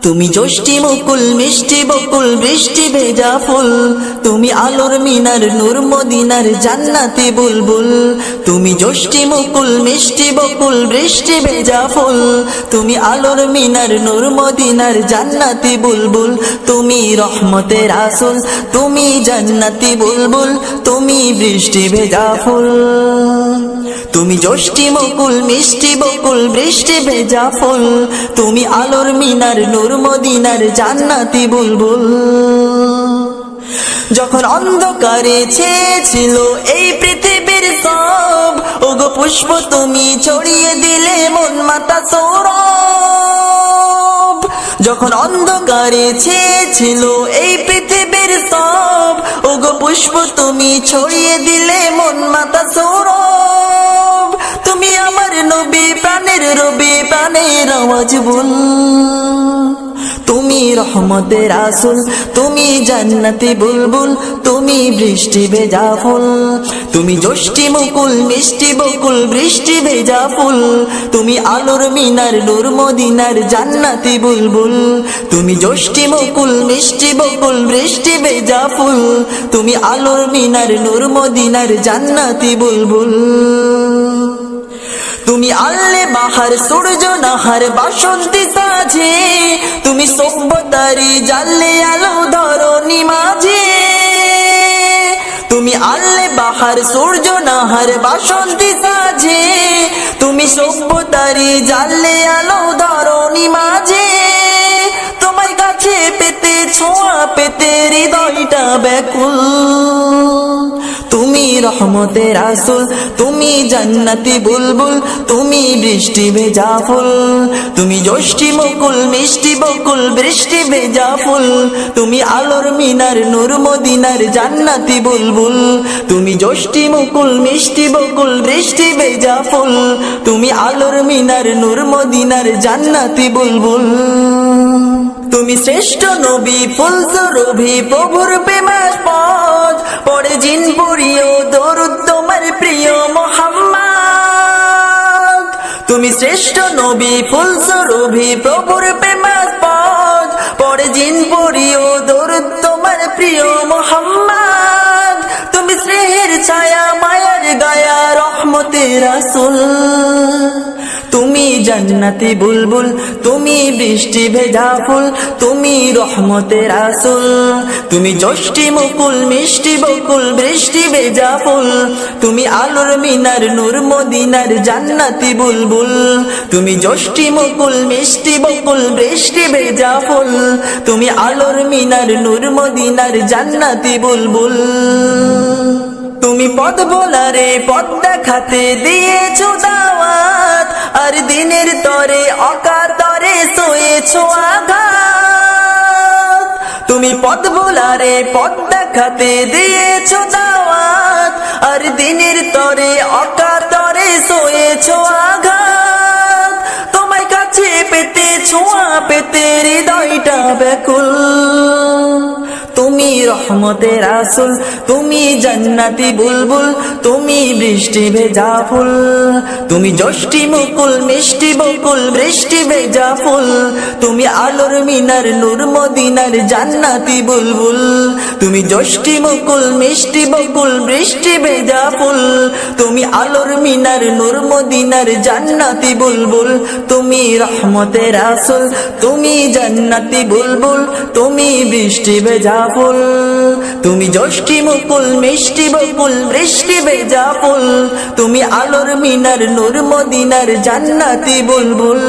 তুমি জ্যোষ্ঠী মুকুল মিষ্টি বকুল বৃষ্টি ভেজা ফুল, তুমি আলোর মিনার নূর মদিনার জান্নাতি বুলবুল। তুমি জ্যোষ্ঠী মুকুল মিষ্টি বকুল বৃষ্টি ভেজা ফুল, তুমি আলোর মিনার নূর মদিনার জান্নাতি বুলবুল। তুমি রহমতের আসল, তুমি জান্নাতি বুলবুল, তুমি বৃষ্টি ভেজা ফুল। তুমি জ্যোষ্ঠী মুকুল মিষ্টি বকুল বৃষ্টি ভেজা ফুল, তুমি আলোর মিনার নূর মদিনার জান্নাতি বুলবুল। যখন অন্ধকারে ছেয়েছিল এই পৃথিবীর সব, ওগো পুষ্প তুমি ছড়িয়ে দিলে মন মাতা সৌরভ। যখন অন্ধকারে ছেয়েছিল এই পৃথিবীর সব, ওগো পুষ্প তুমি ছড়িয়ে দিলে মন মাতা সৌরভ। তুমি আমার নবী প্রাণের রবি প্রাণের আওয়াজ বল। তুমি রহমতের আসল, তুমি জান্নাতি বুলবুল, তুমি বৃষ্টি ভেজা ফুল। তুমি জ্যোষ্ঠী মুকুল মিষ্টি বকুল বৃষ্টি ভেজা ফুল, তুমি আলোর মিনার নূর মদিনার জান্নাতি বুলবুল। তুমি জ্যোষ্ঠী মুকুল মিষ্টি বকুল বৃষ্টি ভেজা ফুল, তুমি আলোর মিনার নূর মদিনার জান্নাতি বুলবুল। তুমি আল্লে বাহার সূর্য নাহার বাসন্তী সাজে, তুমি সভ্যতারি জানলে আলো ধরণী মাঝে। তুমি আল্লে বাহার সূর্য নাহার বাসন্তী সাজে, তুমি সভ্যতারি জানলে আলো ধরণী মাঝে। তোমার কাছে পেতে ছোঁয়া পেতে হৃদয়টা ব্যাকুল। তুমি রহমতের আসল, তুমি জান্নাতি বুলবুল, তুমি বৃষ্টি ভেজা ফুল। তুমি জ্যোষ্ঠী মুকুল মিষ্টি বকুল বৃষ্টি ভেজা ফুল, তুমি আলোর মিনার নূর মদিনার জান্নাতি বুলবুল। তুমি জ্যোষ্ঠী মুকুল মিষ্টি বকুল বৃষ্টি ভেজা ফুল, তুমি আলোর মিনার নূর মদিনার জান্নাতি বুলবুল। তুমি শ্রেষ্ঠ নবী ফুল সুরভি প্রভুর প্রেমাস্পদ, পড়ে জিন পড়িও দরুদ তোমার প্রিয় মুহাম্মদ। তুমি শ্রেষ্ঠ নবী ফুল সুরভি প্রভুর প্রেমাস্পদ, পড়ে জিন পড়িও দরুদ তোমার প্রিয় মুহাম্মদ। তুমি স্নেহের ছায়া মায়ার গায়া রহমতের আসল, তুমি জান্নাতি বুলবুল, তুমি বৃষ্টি ভেজা ফুল, তুমি রহমতের আসল। তুমি জ্যোষ্ঠী মুকুল মিষ্টি বকুল বৃষ্টি ভেজা ফুল, তুমি আলোর মিনার নূর মদিনার জান্নাতি বুলবুল। তুমি জ্যোষ্ঠী মুকুল মিষ্টি বকুল বৃষ্টি ভেজা ফুল, তুমি আলোর মিনার নূর মদিনার জান্নাতি বুলবুল। তুমি পথ ভোলারে পথ দেখাতে দিয়েছো দাওয়াত, আর দিনের তরে অকাতরে সয়েছো আঘাত। তুমি পথ ভোলারে পথ দেখাতে দিয়েছো দাওয়াত, আর দিনের তরে অকাতরে সয়েছো আঘাত। তোমায় কাছে পেতে ছোঁয়া পেতে হৃদয়টা ব্যাকুল। তুমি রহমতের আসল, তুমি জান্নাতি বুলবুল, তুমি বৃষ্টি ভেজা ফুল। তুমি জ্যোষ্ঠী মুকুল মিষ্টি বকুল বৃষ্টি ভেজা ফুল, তুমি আলোর মিনার নূর মদিনার জান্নাতি বুলবুল। তুমি জ্যোষ্ঠী মুকুল মিষ্টি বকুল বৃষ্টি ভেজা ফুল, তুমি আলোর মিনার নূর মদিনার জান্নাতি বুলবুল। তুমি রহমতের আসল, তুমি জান্নাতি বুলবুল, তুমি বৃষ্টি ভেজা ফুল। তুমি জ্যোষ্ঠী মুকুল মিষ্টি বকুল বৃষ্টি ভেজা ফুল, তুমি আলোর মিনার নূর মদিনার জান্নাতি বুলবুল।